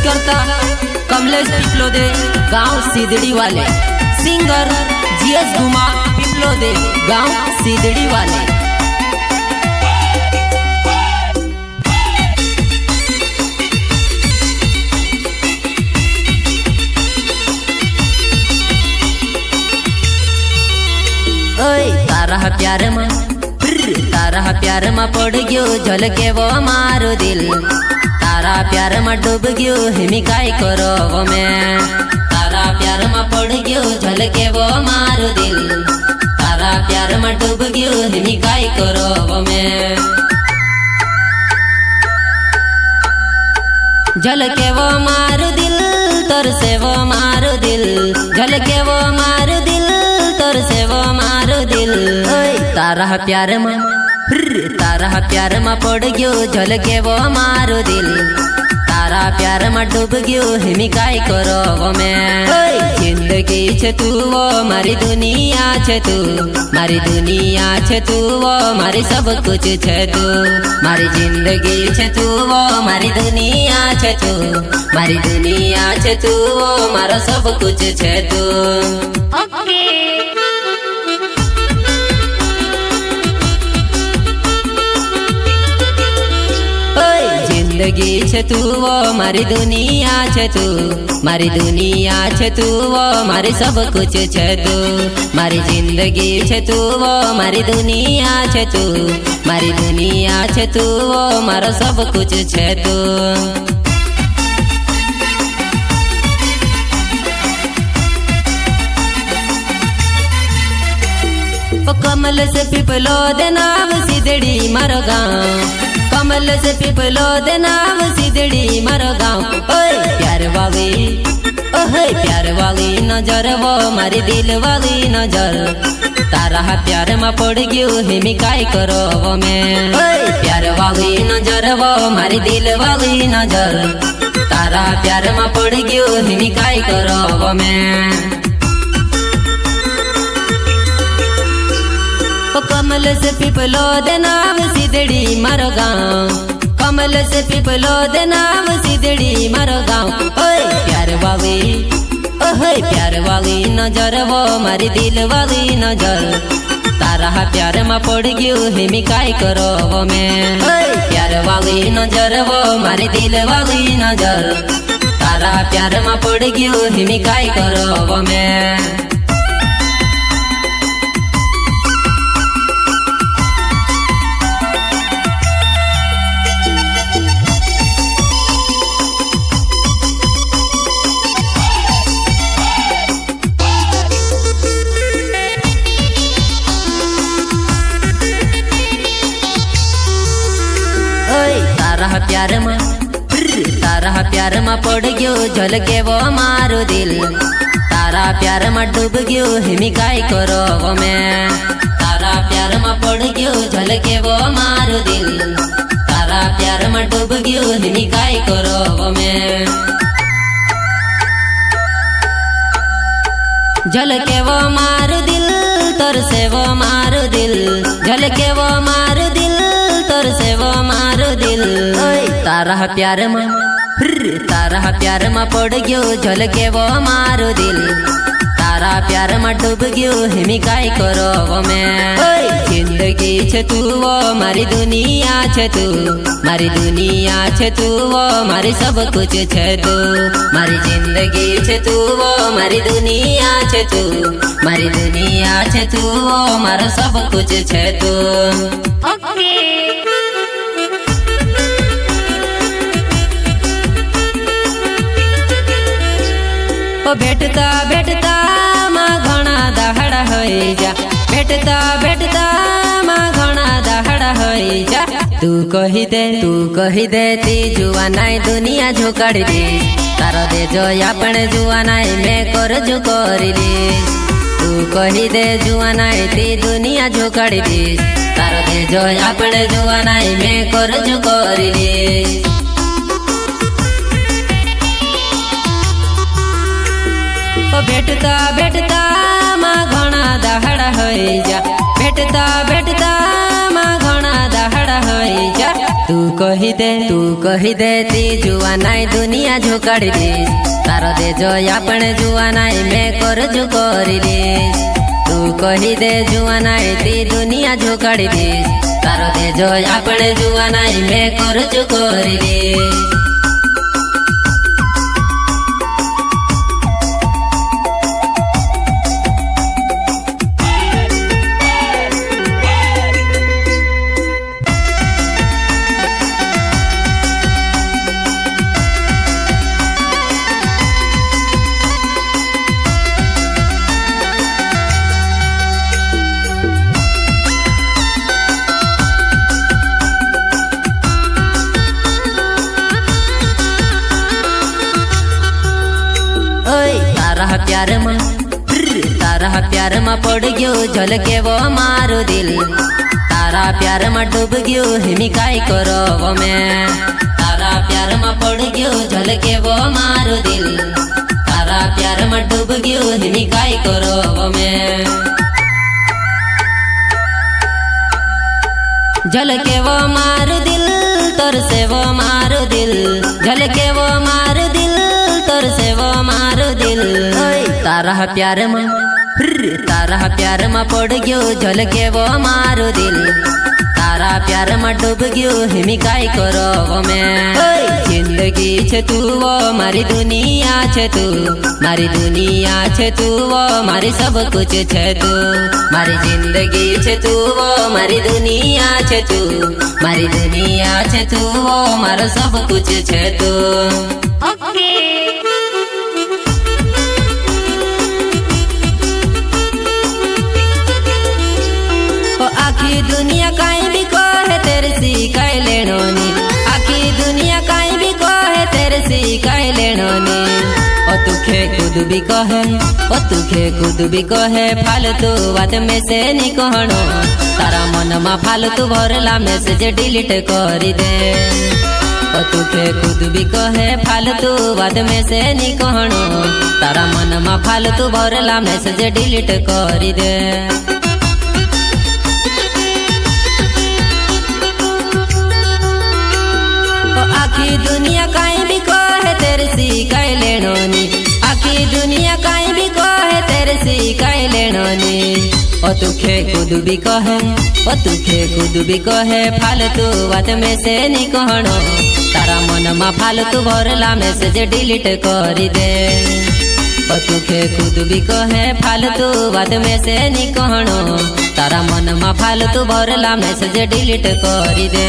करता कमलेश पिपलोदे गांव सीधड़ी वाले, सिंगर जीएस गुमा पिपलोदे गांव सीधड़ी वाले। तारा प्यार में पड़ गयो झलके वो मारो दिल, तारा प्यार में डूब गयो हिमी काई करो वो मैं। तारा प्यार में पड़ गयो झलके वो मारो दिल, तारा प्यार में डूब गयो हिमी काई करो वो मैं। झलके वो मारो दिल तोर से वो मारो दिल, झलके वो मारो दिल तोर से वो मारो दिल। तारा प्यार में पड़ गयो झलके वो मारो दिल, तारा प्यार में डूब गयो हिमी काई करो वो मैं। जिंदगी छे तू वो मारी दुनिया छे तू, मारी दुनिया छे तू वो मारी सब कुछ छे तू। मारी जिंदगी छे तू वो मारी दुनिया छे तू, मारी दुनिया छे तू वो मारो सब कुछ छे तू। जिंदगी छे तू वो मारी दुनिया छे तू, मारी दुनिया छे तू वो मारी सब कुछ छे तू। मारी जिंदगी छे तू वो मारी दुनिया छे तू, मारी दुनिया छे तू वो मारो सब कुछ छे तू। कमल से पिपलो दे नाम सीधड़ी मारो गाँव, कमल से पिपलो दे नाम सीधड़ी मारो गाँव। प्यार वाली प्यार वाली नजर वो मारी दिल वाली नजर, तारा प्यार में पड़ गयो हिमी काई करो वो मैं। प्यार वाली नजर वो मारी दिल वाली नजर, तारा प्यार में पड़ गयो हिमी काई करो वो मैं। कमल से पिपलो दे नाम सीधड़ी मारो गाँव, कमल से पिपलो दे नाम सीधड़ी मारो गाँव। प्यार वाली नजर वो मारी दिल वाली नजर, तारा प्यार में पड़ गयो हिमी काई करो वो मैं। प्यार वाली नजर वो मारी दिल वाली नजर, तारा प्यार में पड़ गयो हिमी काई करो वो मैं। तारा प्यार में पड़ गयो झलके वो मारो दिल, तारा प्यार में डूब गयो हिमी काई करो वो मैं। तारा प्यार में पड़ गयो झलके वो मारो दिल, तारा प्यार में डूब गयो हिमी काई करो वो मैं। झलके वो मारो दिल तोर से वो मारो दिल, झलके वो मारो दिल तोर से वो मारो दिल। तारा प्यार में पड़ गयो झलके वो मारो दिल, तारा प्यार में डूब गयो हिमी काई करो वो मैं। जिंदगी छे तू वो मारी दुनिया छे तू, मारी दुनिया छे तू वो मारी सब कुछ छे तू। मारी जिंदगी छे तू वो मारी दुनिया छे तू, मारी दुनिया छे तू वो मारो सब कुछ छे तू। भेटता भेटता माँ घना दहाड़ा होई जा, भेटता भेटता माँ घना दहाड़ा होई जा। तू कही दे ती जुआ नाई दुनिया झोकाड़ी दे, तारो दे जो अपने जुआ नाई मैं कर जो करी दे। तू कही दे जुआ नाई ती दुनिया झोकाड़ी दे, तारो दे जो अपने जुआ नाई मैं कर जो करी दे। भेटता भेटता माँ घना दहाड़ा होई जा, भेटता भेटता माँ घना दहाड़ा होई जा। तू कही कही दे ती जुआ नाई दुनिया झोकाड़ी दीस तारो दे जो आपने जुआ नाई मैं करजु करी दीस तू कही दे जुआ नाई ती दुनिया झोकाड़ी दीस तारो दे जो आपने जुआ नाई मैं करजु करी दीस तारा प्यार में पड़ गयो झलके वो मारो दिल तारा प्यार में डूब गयो हिमी काई करो वो मैं तारा प्यार में पड़ गयो झलके वो मारो दिल तारा प्यार में डूब गयो हिमी काई करो वो मैं झलके वो मारो दिल तोर से वो मारो दिल झलके वो मारो दिल तोर से वो मारो दिल तारा प्यार में पड़ गयो झलके वो मारो दिल तारा प्यार में डूब गयो हिमी काई करो वो मैं जिंदगी छे तू वो मारी दुनिया छे तू मारी दुनिया छे तू वो मारी सब कुछ छे तू मारी जिंदगी छे तू वो मारी दुनिया छे तू मारी दुनिया छे तू वो मारो सब कुछ छे तू आखी दुनिया काई भी कहे तेरे सिखाई लेनो नी आखी दुनिया काई भी कहे तेरे सिखाई लेनो नी ओ तुखे खुद भी कहे फालतू बात में से नहीं कहनो तारा मन में फालतू भरला मैसेज डिलीट कर दे ओ तुखे खुद भी कहे फालतू बात में से नहीं कहनो तारा मन में फालतू भरला मैसेज डिलीट कर दे आखी दुनिया काई भी कहे तेरे सिखाई लेनो नी आखी दुनिया काई भी कहे तेरे सिखाई लेनो नी ओ तुखे खुद भी कहे फालतू बात में से नहीं कहनो तारा मन में फालतू भरला मैसेज डिलीट कर दे ओ तुखे खुद भी कहे फालतू बात में से नहीं कहनो तारा मन में फालतू भरला मैसेज डिलीट कर दे